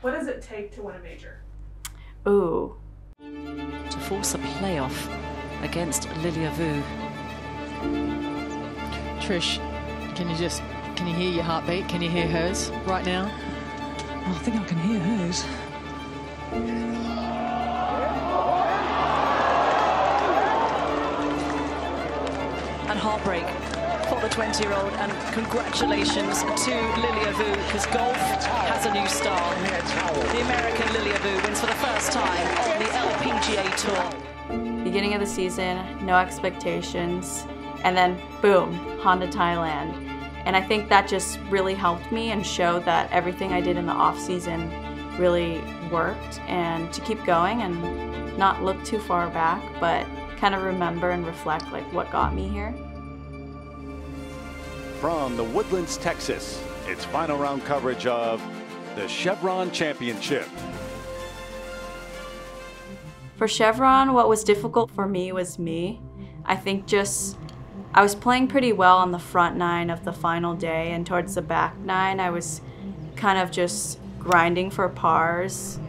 What does it take to win a major? Ooh. To force a playoff against Lilia Vu. Trish, can you hear your heartbeat? Can you hear hers right now? I think I can hear hers. And heartbreak for the 20-year-old, and congratulations to Lilia Vu, because golf has a new star. The American Lilia Vu wins for the first time on the LPGA Tour. Beginning of the season, no expectations, and then boom, Honda Thailand. And I think that just really helped me and showed that everything I did in the off season really worked, and to keep going and not look too far back, but kind of remember and reflect like what got me here. From the Woodlands, Texas, it's final round coverage of the Chevron Championship. For Chevron, what was difficult for me was me. I think I was playing pretty well on the front nine of the final day, and towards the back nine, I was kind of just grinding for pars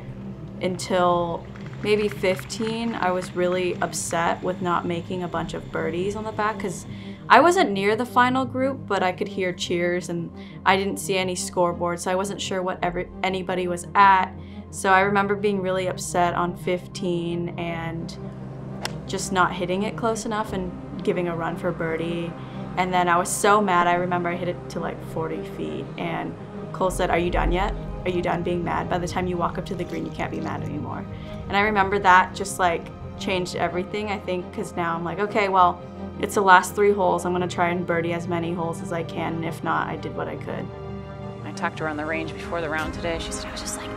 until maybe 15. I was really upset with not making a bunch of birdies on the back, because I wasn't near the final group, but I could hear cheers and I didn't see any scoreboard, so I wasn't sure what anybody was at. So I remember being really upset on 15 and just not hitting it close enough and giving a run for birdie. And then I was so mad, I remember I hit it to like 40 feet and Cole said, "Are you done yet? Are you done being mad? By the time you walk up to the green, you can't be mad anymore." And I remember that just like changed everything, I think, because now I'm like, okay, well, it's the last 3 holes. I'm gonna try and birdie as many holes as I can, and if not, I did what I could. I talked to her on the range before the round today. She said, I was just like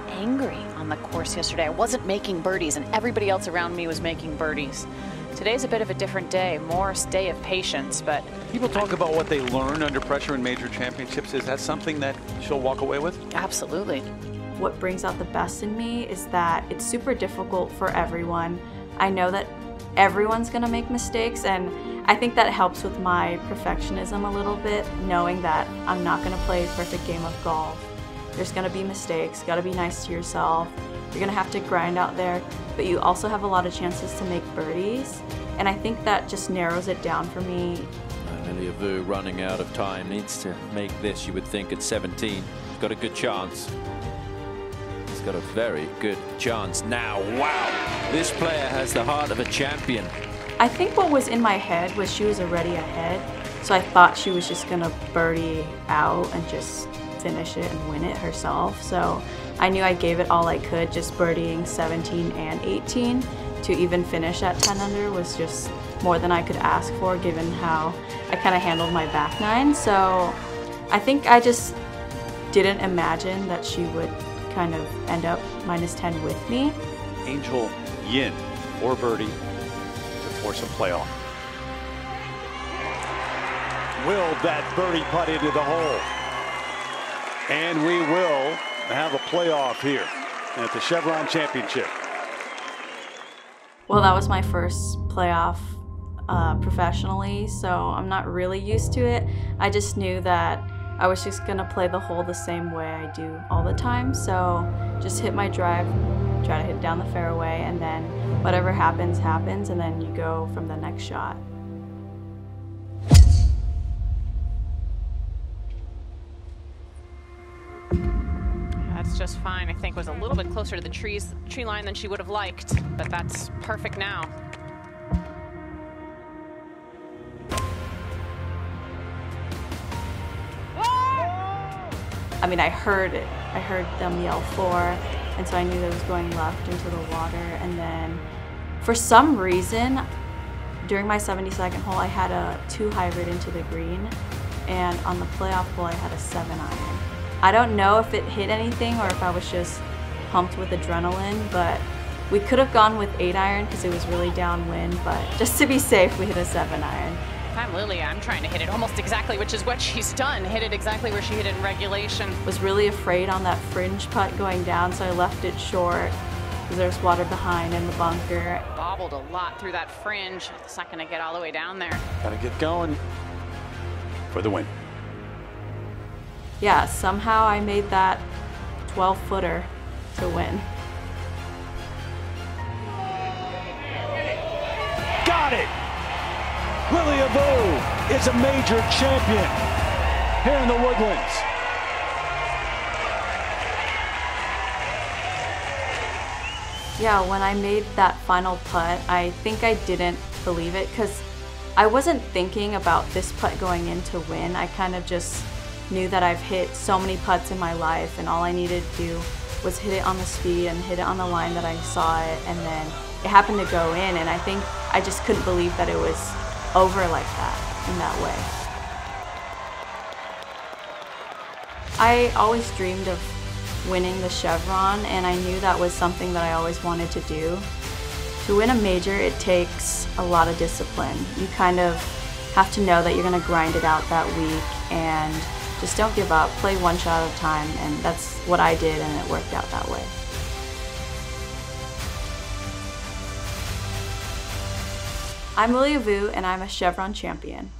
angry on the course yesterday. I wasn't making birdies and everybody else around me was making birdies. Today's a bit of a different day, more day of patience, but... People talk about what they learn under pressure in major championships. Is that something that she'll walk away with? Absolutely. What brings out the best in me is that it's super difficult for everyone. I know that everyone's gonna make mistakes, and I think that helps with my perfectionism a little bit, knowing that I'm not gonna play a perfect game of golf. There's gonna be mistakes, gotta be nice to yourself. You're gonna have to grind out there, but you also have a lot of chances to make birdies, and I think that just narrows it down for me. Lilia Vu running out of time, needs to make this, you would think, at 17. He's got a good chance. He's got a very good chance now. Wow, this player has the heart of a champion. I think what was in my head was she was already ahead, so I thought she was just gonna birdie out and just finish it and win it herself. So I knew I gave it all I could. Just birdieing 17 and 18 to even finish at 10 under was just more than I could ask for, given how I kind of handled my back nine. So I think I just didn't imagine that she would kind of end up -10 with me. Angel Yin for birdie to force a playoff. Will that birdie putt into the hole? And we will have a playoff here at the Chevron Championship. Well, that was my first playoff professionally, so I'm not really used to it. I just knew that I was just gonna play the hole the same way I do all the time. So just hit my drive, try to hit down the fairway, and then whatever happens, happens, and then you go from the next shot. That's just fine. I think was a little bit closer to the tree line than she would have liked, but that's perfect now. I mean, I heard it. I heard them yell 4, and so I knew that it was going left into the water. And then for some reason, during my 72nd hole, I had a 2 hybrid into the green, and on the playoff hole, I had a 7 iron. I don't know if it hit anything or if I was just pumped with adrenaline, but we could have gone with 8 iron because it was really downwind, but just to be safe, we hit a 7 iron. If I'm Lilia, I'm trying to hit it almost exactly, which is what she's done. Hit it exactly where she hit it in regulation. Was really afraid on that fringe putt going down, so I left it short because there's water behind in the bunker. Bobbled a lot through that fringe. It's not going to get all the way down there. Gotta get going for the win. Yeah, somehow I made that 12-footer to win. Got it! Lilia Vu is a major champion here in the Woodlands. Yeah, when I made that final putt, I think I didn't believe it because I wasn't thinking about this putt going in to win. I kind of just knew that I've hit so many putts in my life and all I needed to do was hit it on the speed and hit it on the line that I saw it, and then it happened to go in, and I think I just couldn't believe that it was over like that, in that way. I always dreamed of winning the Chevron, and I knew that was something that I always wanted to do. To win a major, it takes a lot of discipline. You kind of have to know that you're going to grind it out that week and just don't give up, play one shot at a time, and that's what I did, and it worked out that way. I'm Lilia Vu, and I'm a Chevron champion.